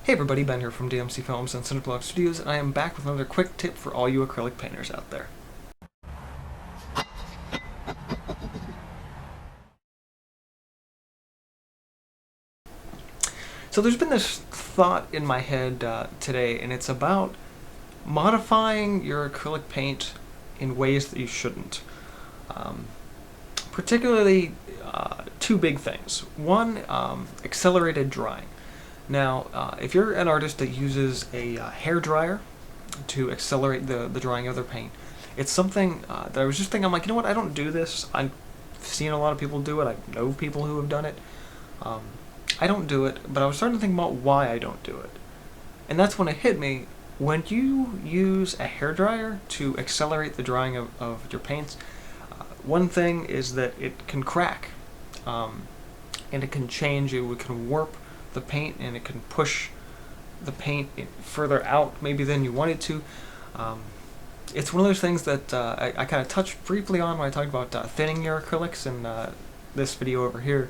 Hey everybody, Ben here from DMC Films and Cineblock Studios, and I am back with another quick tip for all you acrylic painters out there. So there's been this thought in my head today, and it's about modifying your acrylic paint in ways that you shouldn't. Particularly two big things. One, accelerated drying. Now, if you're an artist that uses a hair dryer to accelerate the drying of their paint, it's something that I was just thinking, I'm like, you know what, I don't do this. I've seen a lot of people do it. I know people who have done it. I don't do it, but I was starting to think about why I don't do it. And that's when it hit me. When you use a hair dryer to accelerate the drying of your paints, one thing is that it can crack, and it can change, it can warp the paint, and it can push the paint further out maybe than you want it to. It's one of those things that I kind of touched briefly on when I talked about thinning your acrylics in this video over here.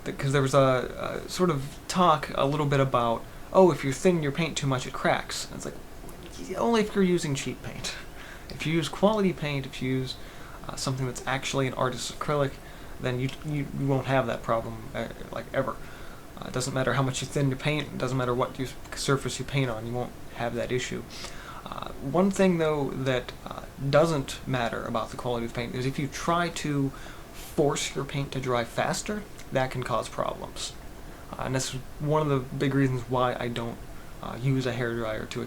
Because there was a sort of talk a little bit about, oh, if you thin your paint too much it cracks. And it's like, only if you're using cheap paint. If you use quality paint, if you use something that's actually an artist's acrylic, then you won't have that problem, like, ever. It doesn't matter how much you thin your paint, it doesn't matter what surface you paint on, you won't have that issue. One thing, though, that doesn't matter about the quality of the paint is if you try to force your paint to dry faster, that can cause problems. And that's one of the big reasons why I don't use a hairdryer to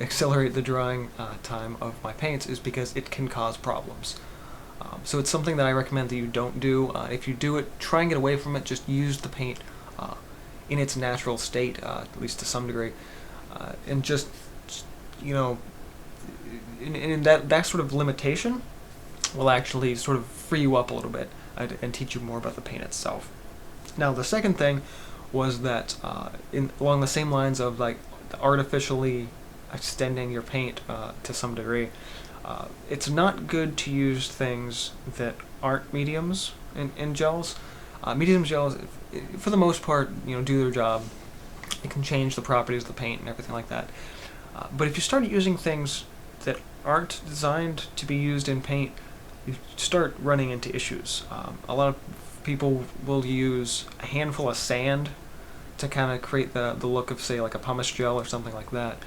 accelerate the drying time of my paints, is because it can cause problems. So it's something that I recommend that you don't do. If you do it, try and get away from it. Just use the paint in its natural state, at least to some degree, and just, you know, in that sort of limitation will actually sort of free you up a little bit and teach you more about the paint itself. Now, the second thing was that along the same lines of like artificially extending your paint to some degree, it's not good to use things that aren't mediums in gels. Medium gels, for the most part, do their job. It can change the properties of the paint and everything like that. But if you start using things that aren't designed to be used in paint, you start running into issues. A lot of people will use a handful of sand to kind of create the look of, say, like a pumice gel or something like that.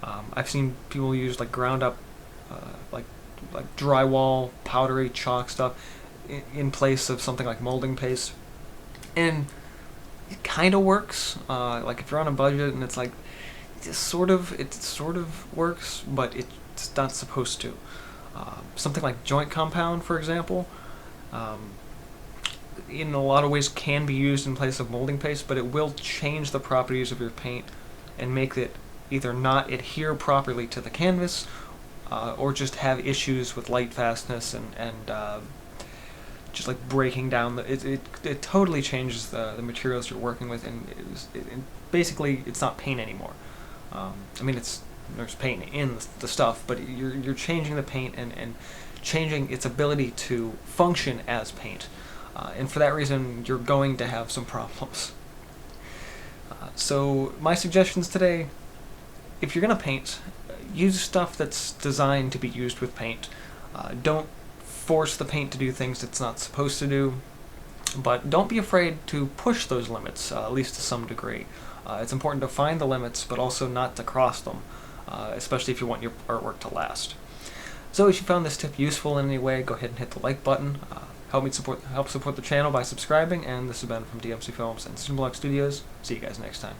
I've seen people use like ground up like drywall, powdery chalk stuff in place of something like molding paste, and it kind of works. Like if you're on a budget, and it's like it sort of works, but it's not supposed to. Something like joint compound, for example, in a lot of ways can be used in place of molding paste, but it will change the properties of your paint and make it either not adhere properly to the canvas, or just have issues with light fastness and just like breaking down. It totally changes the materials you're working with, and basically it's not paint anymore. I mean, there's paint in the stuff, but you're changing the paint and changing its ability to function as paint. And for that reason, you're going to have some problems. So my suggestions today: if you're going to paint, use stuff that's designed to be used with paint. Don't force the paint to do things it's not supposed to do, but don't be afraid to push those limits, at least to some degree. It's important to find the limits, but also not to cross them, especially if you want your artwork to last. So if you found this tip useful in any way, go ahead and hit the like button. Help support the channel by subscribing, and this has been from DMC Films and Cineblock Studios. See you guys next time.